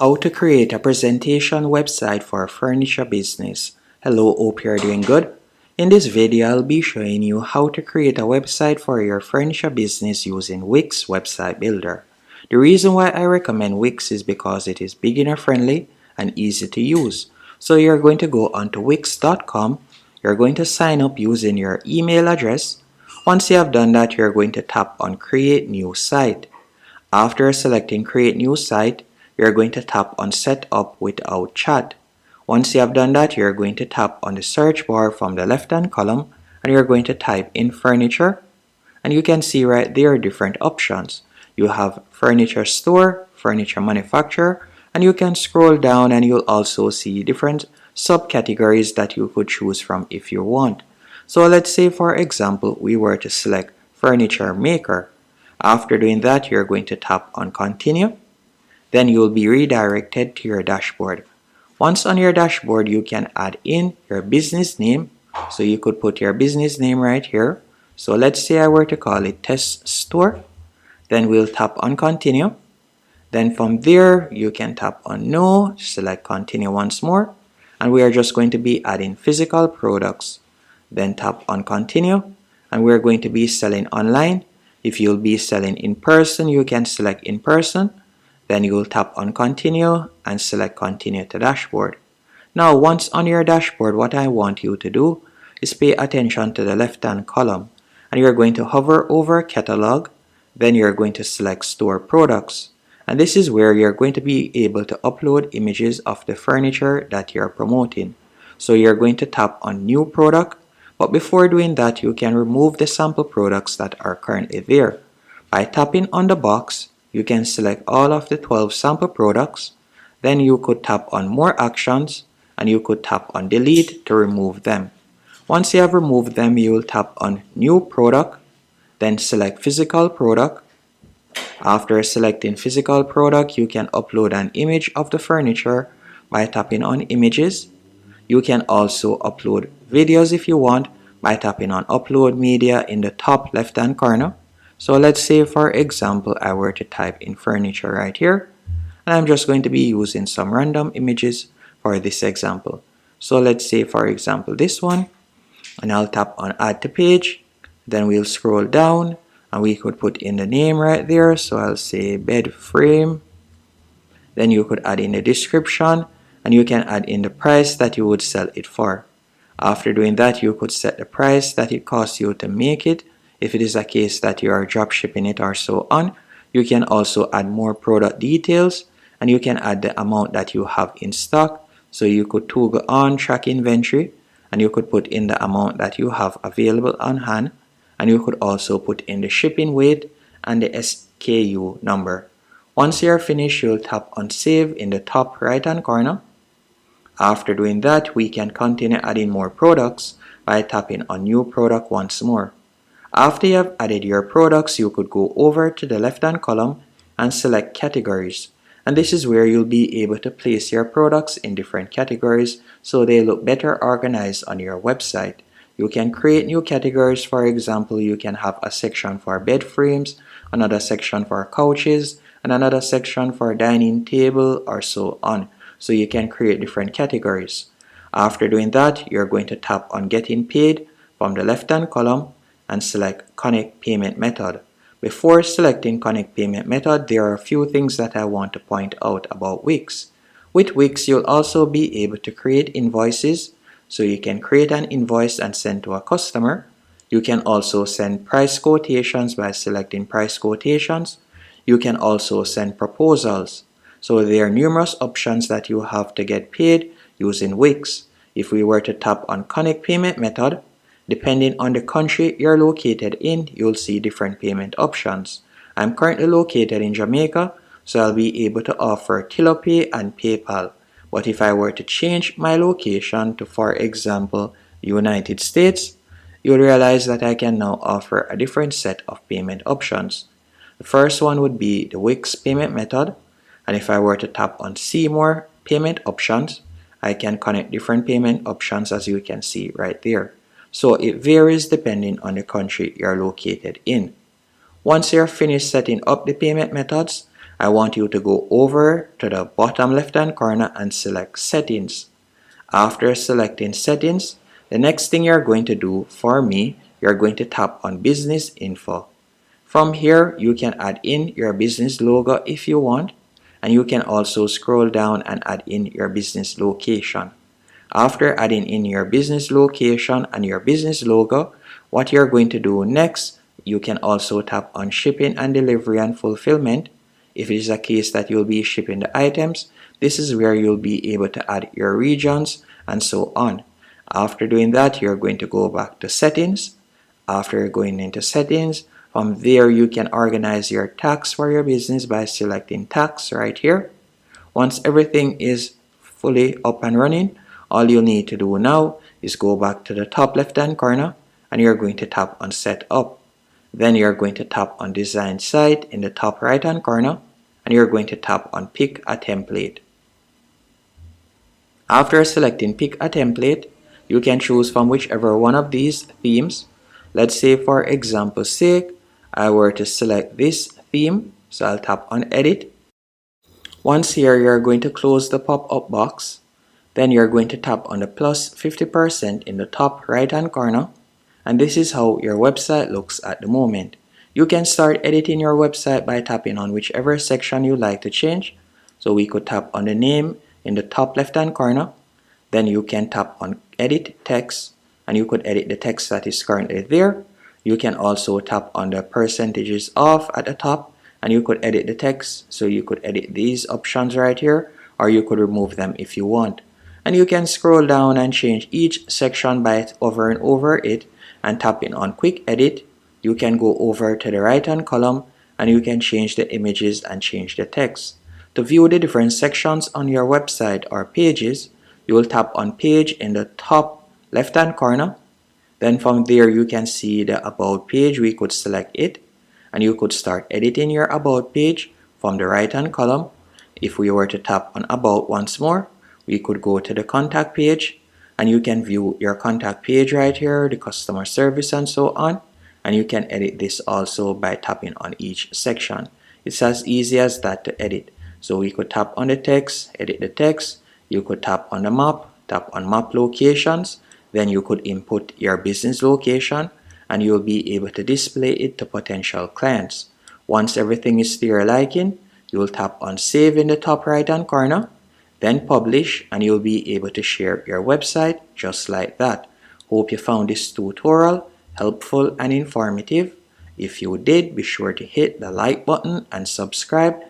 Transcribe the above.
How to create a presentation website for a furniture business. Hello, hope you're doing good. In this video, I'll be showing you how to create a website for your furniture business using WIX website builder. The reason why I recommend WIX is because it is beginner friendly and easy to use. So you're going to go onto wix.com, you're going to sign up using your email address. Once you have done that, you're going to tap on create new site. After selecting create new site, you're going to tap on set up without chat. Once you have done that, you're going to tap on the search bar from the left hand column and you're going to type in furniture, and you can see right there different options. You have furniture store, furniture manufacturer, and you can scroll down and you'll also see different subcategories that you could choose from if you want. So let's say for example we were to select furniture maker. After doing that, you're going to tap on continue. Then you'll be redirected to your dashboard. Once on your dashboard, you can add in your business name. So you could put your business name right here. So let's say I were to call it test store. Then we'll tap on continue. Then from there, you can tap on no, select continue once more. And we are just going to be adding physical products. Then tap on continue. And we're going to be selling online. If you'll be selling in person, you can select in person. Then you'll tap on continue and select continue to dashboard. Now once on your dashboard, what I want you to do is pay attention to the left hand column, and you're going to hover over catalog. Then you're going to select store products, and this is where you're going to be able to upload images of the furniture that you're promoting. So you're going to tap on new product, but before doing that, you can remove the sample products that are currently there. By tapping on the box, you can select all of the 12 sample products. Then you could tap on more actions and you could tap on delete to remove them. Once you have removed them, you will tap on new product, then select physical product. After selecting physical product, you can upload an image of the furniture by tapping on images. You can also upload videos if you want by tapping on upload media in the top left hand corner. So let's say for example I were to type in furniture right here, and I'm just going to be using some random images for this example. So let's say for example this one, and I'll tap on add to page. Then we'll scroll down and we could put in the name right there. So I'll say bed frame. Then you could add in the description and you can add in the price that you would sell it for. After doing that, you could set the price that it costs you to make it. If it is a case that you are drop shipping it or so on, you can also add more product details and you can add the amount that you have in stock. So you could toggle on track inventory and you could put in the amount that you have available on hand, and you could also put in the shipping weight and the SKU number. Once you are finished, you'll tap on save in the top right hand corner. After doing that, we can continue adding more products by tapping on new product once more. After you have added your products, you could go over to the left hand column and select categories. And this is where you'll be able to place your products in different categories so they look better organized on your website. You can create new categories. For example, you can have a section for bed frames, another section for couches, and another section for dining table or so on. So you can create different categories. After doing that, you're going to tap on getting paid from the left hand column and select connect payment method. Before selecting connect payment method, there are a few things that I want to point out about WIX. With WIX, you'll also be able to create invoices. So you can create an invoice and send to a customer. You can also send price quotations by selecting price quotations. You can also send proposals. So there are numerous options that you have to get paid using WIX. If we were to tap on connect payment method, depending on the country you're located in, you'll see different payment options. I'm currently located in Jamaica, so I'll be able to offer TiloPay and PayPal. But if I were to change my location to, for example, the United States, you'll realize that I can now offer a different set of payment options. The first one would be the WIX payment method, and if I were to tap on see more payment options, I can connect different payment options as you can see right there. So it varies depending on the country you're located in. Once you're finished setting up the payment methods, I want you to go over to the bottom left hand corner and select settings. After selecting settings, the next thing you're going to do, for me, you're going to tap on business info. From here, you can add in your business logo if you want, and you can also scroll down and add in your business location. After adding in your business location and your business logo, what you're going to do next, you can also tap on shipping and delivery and fulfillment. If it is a case that you'll be shipping the items, this is where you'll be able to add your regions and so on. After doing that, you're going to go back to settings. After going into settings, from there you can organize your tax for your business by selecting tax right here. Once everything is fully up and running, all you need to do now is go back to the top left hand corner and you're going to tap on setup. Then you're going to tap on design site in the top right hand corner and you're going to tap on pick a template. After selecting pick a template, you can choose from whichever one of these themes. Let's say for example's sake, I were to select this theme, so I'll tap on edit. Once here, you're going to close the pop-up box. Then you're going to tap on the plus 50% in the top right hand corner. And this is how your website looks at the moment. You can start editing your website by tapping on whichever section you like to change. So we could tap on the name in the top left hand corner. Then you can tap on edit text and you could edit the text that is currently there. You can also tap on the percentages off at the top and you could edit the text. So you could edit these options right here, or you could remove them if you want. And you can scroll down and change each section by hovering over it and tapping on quick edit. You can go over to the right hand column and you can change the images and change the text. To view the different sections on your website or pages, you will tap on page in the top left hand corner. Then from there you can see the about page. We could select it and you could start editing your about page from the right hand column. If we were to tap on about once more, we could go to the contact page and you can view your contact page right here, the customer service and so on. And you can edit this also by tapping on each section. It's as easy as that to edit. So we could tap on the text, edit the text. You could tap on the map, tap on map locations. Then you could input your business location and you'll be able to display it to potential clients. Once everything is to your liking, you'll tap on save in the top right hand corner, then publish, and you'll be able to share your website just like that. Hope you found this tutorial helpful and informative. If you did, be sure to hit the like button and subscribe